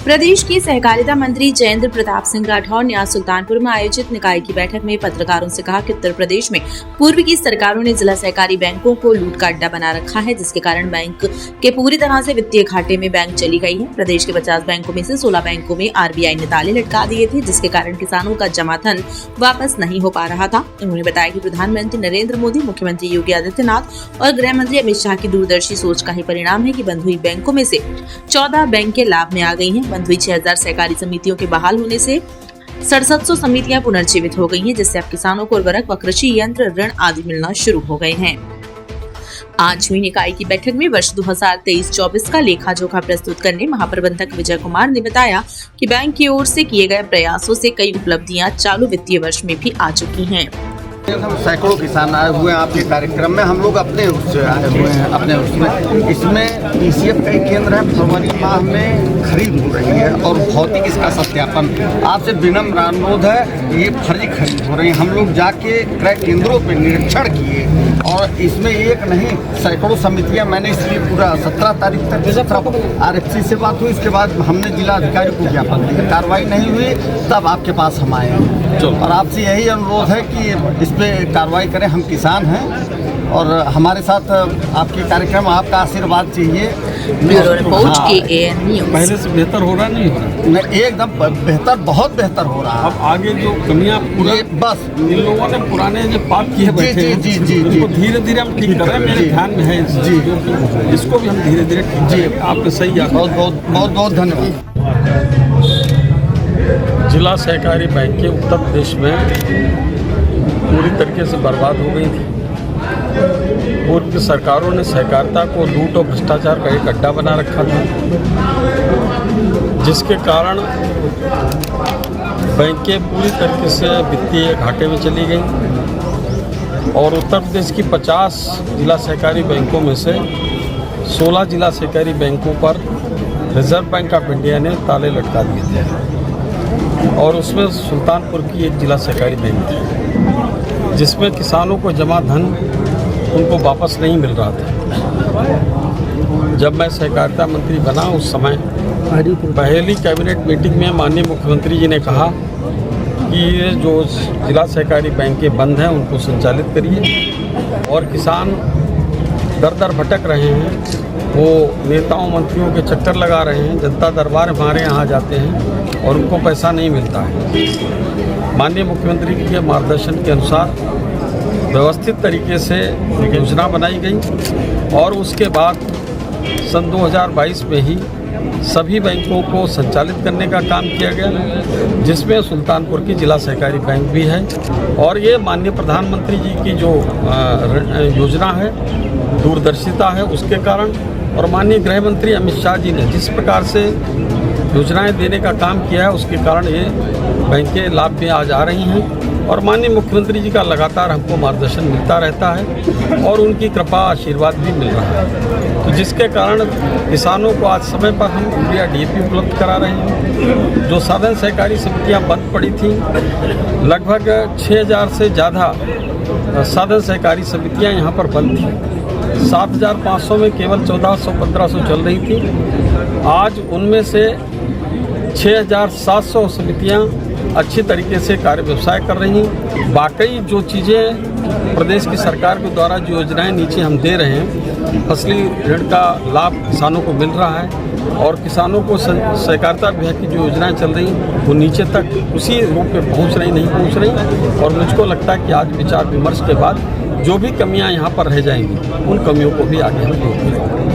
प्रदेश के सहकारिता मंत्री जयेंद्र प्रताप सिंह राठौर ने आज सुल्तानपुर में आयोजित निकाय की बैठक में पत्रकारों से कहा कि उत्तर प्रदेश में पूर्व की सरकारों ने जिला सहकारी बैंकों को लूट का अड्डा बना रखा है, जिसके कारण बैंक के पूरी तरह से वित्तीय घाटे में बैंक चली गई है। प्रदेश के 50 बैंकों में से 16 बैंकों में आरबीआई ने ताले लटका दिए थे, जिसके कारण किसानों का जमा धन वापस नहीं हो पा रहा था। उन्होंने बताया कि प्रधानमंत्री नरेंद्र मोदी, मुख्यमंत्री योगी आदित्यनाथ और गृह मंत्री अमित शाह की दूरदर्शी सोच का ही परिणाम है कि बंद हुई बैंकों में से 14 बैंकें लाभ में आ गई हैं। बंद हुई 6000 सहकारी समितियों के बहाल होने से 6700 समितियां पुनर्जीवित हो गई हैं, जिससे अब किसानों को उर्वरक व कृषि यंत्र, ऋण आदि मिलना शुरू हो गए हैं। आज हुई निकाय की बैठक में वर्ष 2023-24 का लेखा जोखा प्रस्तुत करने महाप्रबंधक विजय कुमार ने बताया कि बैंक की ओर से किए गए प्रयासों से कई उपलब्धियां चालू वित्तीय वर्ष में भी आ चुकी हैं। सैकड़ों किसान आए हुए हैं आपके कार्यक्रम में, हम लोग अपने उससे आए हुए हैं अपने उसमें। इसमें पीसीएफ का एक केंद्र है, फरवरी माह में खरीद हो रही है और भौतिक इसका सत्यापन। आपसे विनम्र अनुरोध है, ये फर्जी खरीद हो रही है। हम लोग जाके क्रय केंद्रों पर निरीक्षण किए और इसमें एक नहीं सैकड़ों समितियां, मैंने इसलिए पूरा 17 तारीख तक आरएफसी से बात हुई। इसके बाद हमने जिला अधिकारी को ज्ञापन दिया, कार्रवाई नहीं हुई, तब आपके पास हम आए और आपसे यही अनुरोध है कि इस पे कार्रवाई करें। हम किसान हैं और हमारे साथ आपके कार्यक्रम, आपका आशीर्वाद चाहिए। Bureau report KAN news. पहले से बेहतर हो रहा नहीं हो रहा? एकदम बेहतर, बहुत बेहतर हो रहा है। अब आगे जो कमियां पूरा बस इन लोगों ने पुराने जो पाप किए बैठे हैं, इनको धीरे धीरे हम ठीक कर रहे हैं। मेरे ध्यान में है जी, इसको भी हम धीरे धीरे ठीक करेंगे। आपने सही कहा, बहुत बहुत धन्यवाद। जिला सहकारी बैंकें उत्तर प्रदेश में पूरी तरीके से बर्बाद हो गई थी। पूर्व की सरकारों ने सहकारिता को लूट और भ्रष्टाचार का एक अड्डा बना रखा था, जिसके कारण बैंकें पूरी तरीके से वित्तीय घाटे में चली गई और उत्तर प्रदेश की 50 जिला सहकारी बैंकों में से 16 जिला सहकारी बैंकों पर रिजर्व बैंक ऑफ इंडिया ने ताले लटका दिए थे और उसमें सुल्तानपुर की एक जिला सहकारी बैंक थी, जिसमें किसानों को जमा धन उनको वापस नहीं मिल रहा था। जब मैं सहकारिता मंत्री बना उस समय पहली कैबिनेट मीटिंग में माननीय मुख्यमंत्री जी ने कहा कि ये जो जिला सहकारी बैंकें बंद हैं उनको संचालित करिए और किसान दर दर भटक रहे हैं, वो नेताओं मंत्रियों के चक्कर लगा रहे हैं, जनता दरबार हमारे यहाँ जाते हैं और उनको पैसा नहीं मिलता है। माननीय मुख्यमंत्री के मार्गदर्शन के अनुसार व्यवस्थित तरीके से योजना बनाई गई और उसके बाद सन 2022 में ही सभी बैंकों को संचालित करने का काम किया गया, जिसमें सुल्तानपुर की जिला सहकारी बैंक भी है। और ये माननीय प्रधानमंत्री जी की जो योजना है, दूरदर्शिता है, उसके कारण और माननीय गृह मंत्री अमित शाह जी ने जिस प्रकार से योजनाएं देने का काम किया है, उसके कारण ये बैंकें लाभ में आज आ रही हैं और माननीय मुख्यमंत्री जी का लगातार हमको मार्गदर्शन मिलता रहता है और उनकी कृपा आशीर्वाद भी मिल रहा है, तो जिसके कारण किसानों को आज समय पर हम यूरिया DAP उपलब्ध करा रहे हैं। जो साधन सहकारी समितियां बंद पड़ी थीं, लगभग 6000 से ज़्यादा साधन सहकारी समितियां यहाँ पर बंद थीं। 7500 में केवल 1400-1500 चल रही थी। आज उनमें से 6700 समितियां अच्छी तरीके से कार्य व्यवसाय कर रही हैं। वाकई जो चीज़ें प्रदेश की सरकार के द्वारा जो योजनाएं नीचे हम दे रहे हैं, फसली ऋण का लाभ किसानों को मिल रहा है और किसानों को सहकारिता विभाग की जो योजनाएं चल रही वो नीचे तक उसी रूप में नहीं पहुंच रही और मुझको लगता है कि आज विचार विमर्श के बाद जो भी कमियां यहाँ पर रह जाएंगी, उन कमियों को भी आगे हम दूर करेंगे।